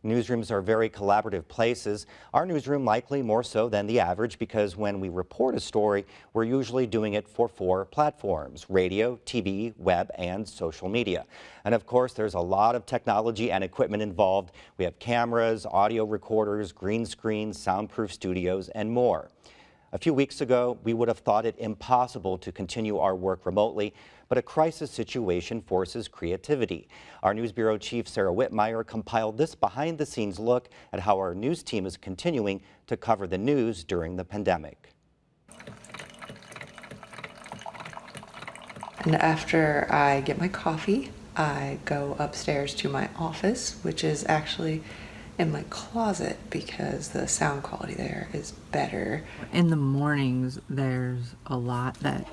Newsrooms are very collaborative places. Our newsroom likely more so than the average because when we report a story, we're usually doing it for 4 platforms: radio, TV, web, and social media. And of course, there's a lot of technology and equipment involved. We have cameras, audio recorders, green screens, soundproof studios, and more. A few weeks ago, we would have thought it impossible to continue our work remotely, but a crisis situation forces creativity. Our News Bureau Chief Sarah Whitmire compiled this behind-the-scenes look at how our news team is continuing to cover the news during the pandemic. And after I get my coffee, I go upstairs to my office, which is actually in my closet because the sound quality there is better. In the mornings, there's a lot that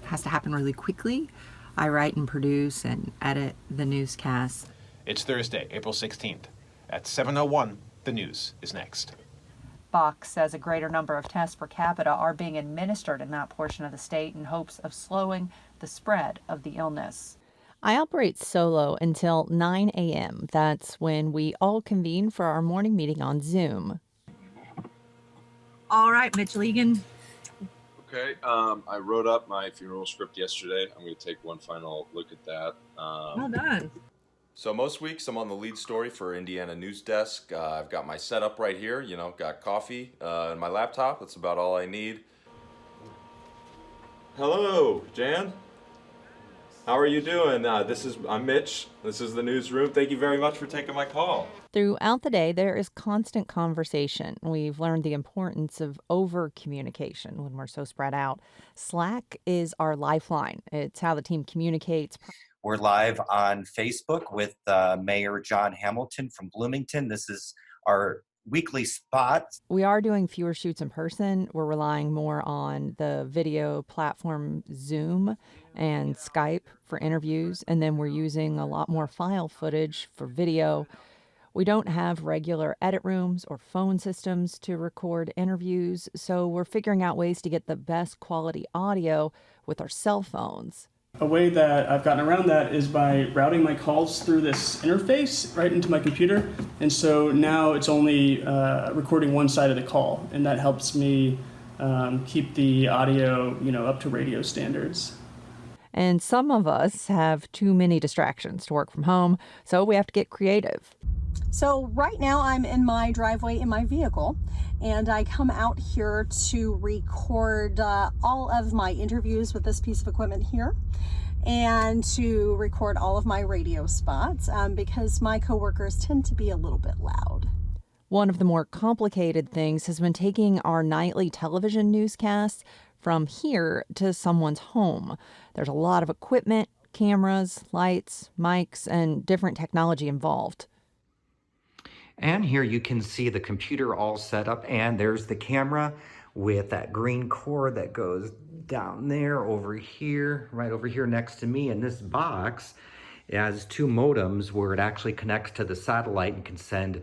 has to happen really quickly. I write and produce and edit the newscasts. It's Thursday, April 16th. At 7:01, the news is next. Fox says a greater number of tests per capita are being administered in that portion of the state in hopes of slowing the spread of the illness. I operate solo until 9 a.m. That's when we all convene for our morning meeting on Zoom. All right, Mitchell Egan. Okay, I wrote up my funeral script yesterday. I'm going to take one final look at that. Well done. So most weeks I'm on the lead story for Indiana Newsdesk. I've got my setup right here, got coffee and my laptop. That's about all I need. Hello, Jan. How are you doing? I'm Mitch. This is the Newsroom. Thank you very much for taking my call. Throughout the day, there is constant conversation. We've learned the importance of over-communication when we're so spread out. Slack is our lifeline. It's how the team communicates. We're live on Facebook with Mayor John Hamilton from Bloomington. This is our weekly spot. We are doing fewer shoots in person. We're relying more on the video platform Zoom and Skype for interviews, and then we're using a lot more file footage for video. We don't have regular edit rooms or phone systems to record interviews, so we're figuring out ways to get the best quality audio with our cell phones. A way that I've gotten around that is by routing my calls through this interface right into my computer. And so now it's only recording one side of the call, and that helps me keep the audio, up to radio standards. And some of us have too many distractions to work from home, so we have to get creative. So right now I'm in my driveway in my vehicle, and I come out here to record all of my interviews with this piece of equipment here, and to record all of my radio spots because my coworkers tend to be a little bit loud. One of the more complicated things has been taking our nightly television newscasts from here to someone's home. There's a lot of equipment, cameras, lights, mics, and different technology involved. And here you can see the computer all set up, and there's the camera with that green cord that goes down there over here, right over here next to me. And this box has 2 modems where it actually connects to the satellite and can send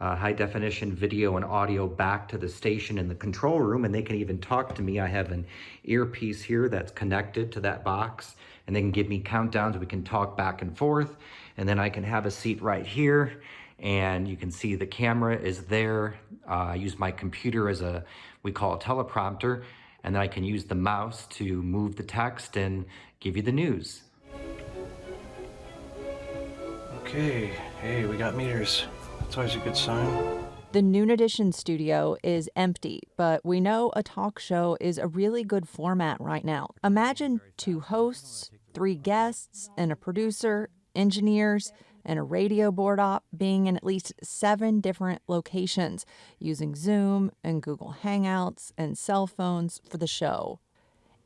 high definition video and audio back to the station in the control room, and they can even talk to me. I have an earpiece here that's connected to that box, and they can give me countdowns. We can talk back and forth, and then I can have a seat right here, and you can see the camera is there. I use my computer as we call a teleprompter, and then I can use the mouse to move the text and give you the news. Okay, hey, we got meters. That's always a good sign. The Noon Edition studio is empty, but we know a talk show is a really good format right now. Imagine 2 hosts, 3 guests, and a producer, engineers, and a radio board op being in at least 7 different locations, using Zoom and Google Hangouts and cell phones for the show.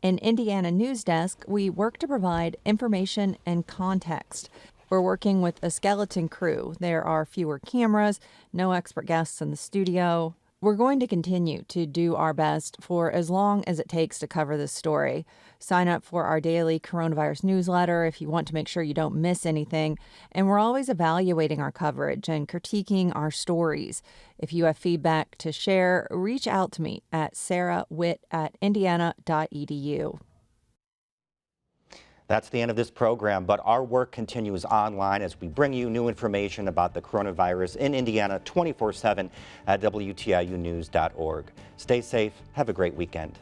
In Indiana Newsdesk, we work to provide information and context. We're working with a skeleton crew. There are fewer cameras, no expert guests in the studio. We're going to continue to do our best for as long as it takes to cover this story. Sign up for our daily coronavirus newsletter if you want to make sure you don't miss anything. And we're always evaluating our coverage and critiquing our stories. If you have feedback to share, reach out to me at sarahwitt@indiana.edu. That's the end of this program, but our work continues online as we bring you new information about the coronavirus in Indiana 24/7 at WTIUnews.org. Stay safe. Have a great weekend.